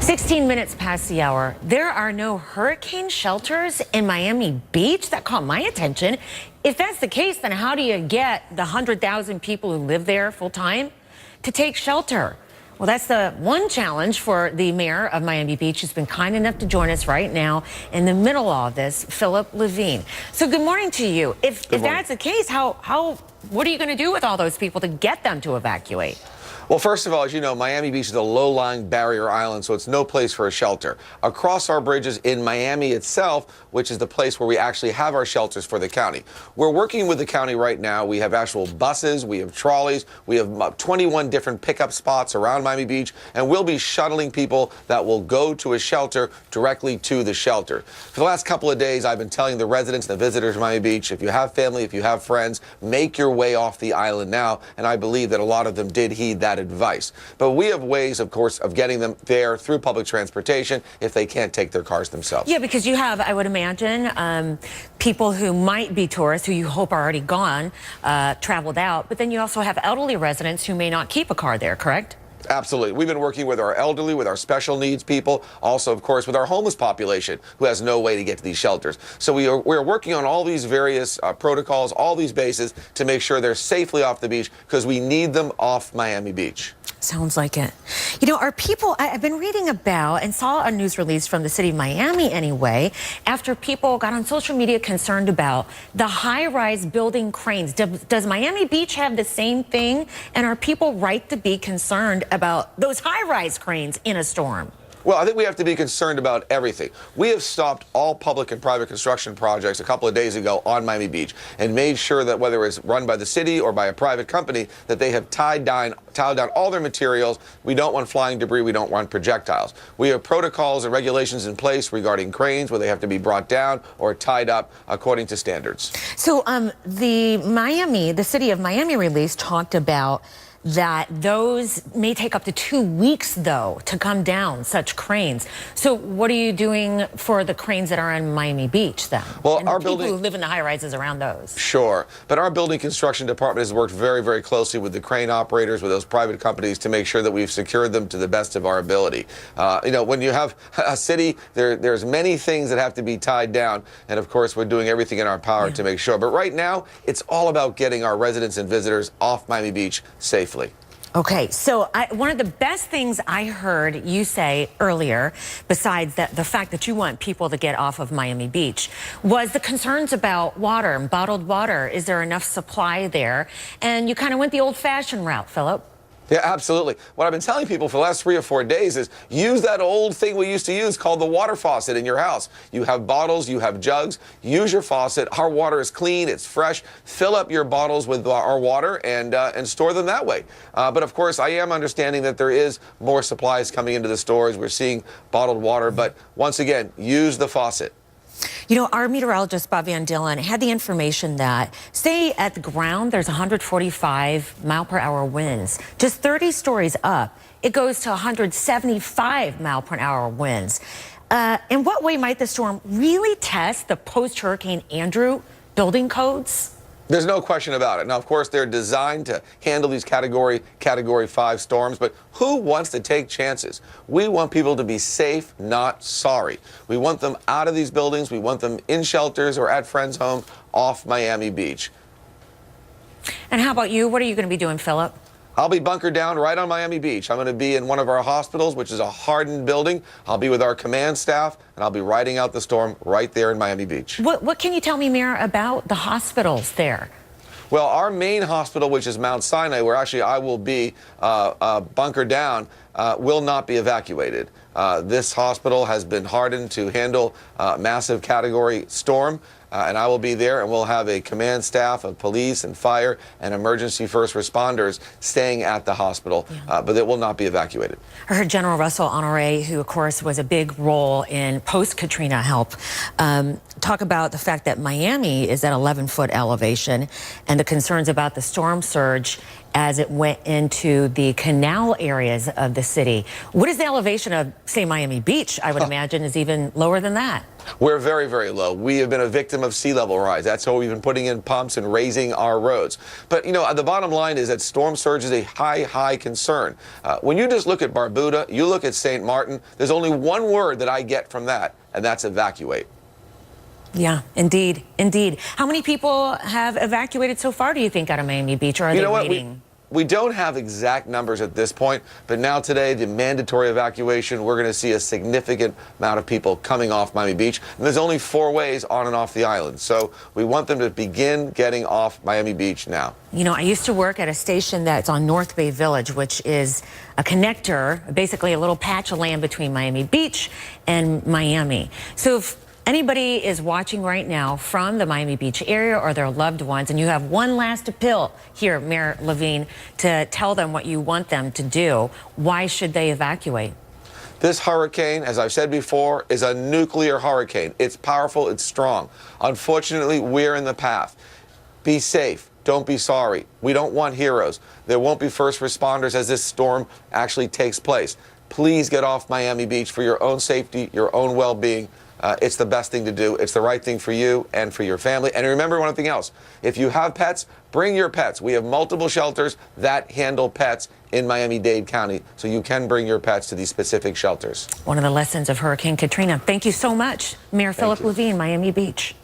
16 minutes past the hour. There are no hurricane shelters in Miami Beach. That caught my attention. If that's the case, then how do you get the 100,000 people who live there full time to take shelter? Well, that's the one challenge for the mayor of Miami Beach, who's been kind enough to join us right now in the middle of all this, Philip Levine. So good morning to you. If that's the case, what are you going to do with all those people to get them to evacuate? Well, first of all, as you know, Miami Beach is a low-lying barrier island, so it's no place for a shelter. Across our bridges in Miami itself, which is the place where we actually have our shelters for the county. We're working with the county right now. We have actual buses, we have trolleys, we have 21 different pickup spots around Miami Beach, and we'll be shuttling people that will go to a shelter directly to the shelter. For the last couple of days, I've been telling the residents and the visitors of Miami Beach, if you have family, if you have friends, make your way off the island now, and I believe that a lot of them did heed that advice. But we have ways, of course, of getting them there through public transportation if they can't take their cars themselves. Yeah, because you have, I would imagine, people who might be tourists who you hope are already gone, traveled out, but then you also have elderly residents who may not keep a car there, correct? Absolutely. We've been working with our elderly, with our special needs people, also, of course, with our homeless population who has no way to get to these shelters. So we're working on all these various protocols, all these bases to make sure they're safely off the beach because we need them off Miami Beach. Sounds like it. You know, I've been reading about and saw a news release from the city of Miami anyway, after people got on social media concerned about the high-rise building cranes. Does Miami Beach have the same thing? And are people right to be concerned about those high-rise cranes in a storm? Well, I think we have to be concerned about everything. We have stopped all public and private construction projects a couple of days ago on Miami Beach and made sure that whether it's run by the city or by a private company, that they have tied down all their materials. We don't want flying debris. We don't want projectiles. We have protocols and regulations in place regarding cranes where they have to be brought down or tied up according to standards. So the city of Miami release talked about that those may take up to 2 weeks, though, to come down, such cranes. So what are you doing for the cranes that are on Miami Beach, then? Well, and our people building who live in the high-rises around those. Sure. But our building construction department has worked very, very closely with the crane operators, with those private companies, to make sure that we've secured them to the best of our ability. You know, when you have a city, there's many things that have to be tied down. And, of course, we're doing everything in our power to make sure. But right now, it's all about getting our residents and visitors off Miami Beach safely. Okay, so one of the best things I heard you say earlier, besides the fact that you want people to get off of Miami Beach, was the concerns about water and bottled water. Is there enough supply there? And you kind of went the old-fashioned route, Philip. Yeah, absolutely. What I've been telling people for the last 3 or 4 days is use that old thing we used to use called the water faucet in your house. You have bottles, you have jugs, use your faucet. Our water is clean, it's fresh. Fill up your bottles with our water and store them that way. But of course, I am understanding that there is more supplies coming into the stores. We're seeing bottled water, but once again, use the faucet. You know, our meteorologist, Bob Van Dillen, had the information that, say, at the ground, there's 145-mile-per-hour winds. Just 30 stories up, it goes to 175-mile-per-hour winds. In what way might the storm really test the post-Hurricane Andrew building codes? There's no question about it. Now, of course, they're designed to handle these Category 5 storms, but who wants to take chances? We want people to be safe, not sorry. We want them out of these buildings. We want them in shelters or at friends' homes off Miami Beach. And how about you? What are you going to be doing, Philip? I'll be bunkered down right on Miami Beach. I'm going to be in one of our hospitals, which is a hardened building. I'll be with our command staff, and I'll be riding out the storm right there in Miami Beach. What can you tell me, Mayor, about the hospitals there? Well, our main hospital, which is Mount Sinai, where actually I will be bunkered down, will not be evacuated. This hospital has been hardened to handle massive Category storm. And I will be there, and we'll have a command staff of police and fire and emergency first responders staying at the hospital, but it will not be evacuated. I heard General Russell Honore, who, of course, was a big role in post-Katrina help, talk about the fact that Miami is at 11-foot elevation and the concerns about the storm surge as it went into the canal areas of the city. What is the elevation of, say, Miami Beach? I would imagine is even lower than that. We're very, very low. We have been a victim of sea level rise. That's why we've been putting in pumps and raising our roads. But, you know, the bottom line is that storm surge is a high concern. When you just look at Barbuda, you look at St. Martin, there's only one word that I get from that, and that's evacuate. Yeah, indeed. How many people have evacuated so far, do you think, out of Miami Beach, or are they waiting? We don't have exact numbers at this point, but now today, the mandatory evacuation, we're going to see a significant amount of people coming off Miami Beach. And there's only 4 ways on and off the island. So we want them to begin getting off Miami Beach now. You know, I used to work at a station that's on North Bay Village, which is a connector, basically a little patch of land between Miami Beach and Miami. So if anybody is watching right now from the Miami Beach area or their loved ones, and you have one last appeal here, Mayor Levine, to tell them what you want them to do, why should they evacuate? This hurricane, as I've said before, is a nuclear hurricane. It's powerful, it's strong. Unfortunately, we're in the path. Be safe. Don't be sorry. We don't want heroes. There won't be first responders as this storm actually takes place. Please get off Miami Beach for your own safety, your own well-being. It's the best thing to do. It's the right thing for you and for your family. And remember one thing else. If you have pets, bring your pets. We have multiple shelters that handle pets in Miami-Dade County, so you can bring your pets to these specific shelters. One of the lessons of Hurricane Katrina. Thank you so much, Mayor Philip Levine, Miami Beach.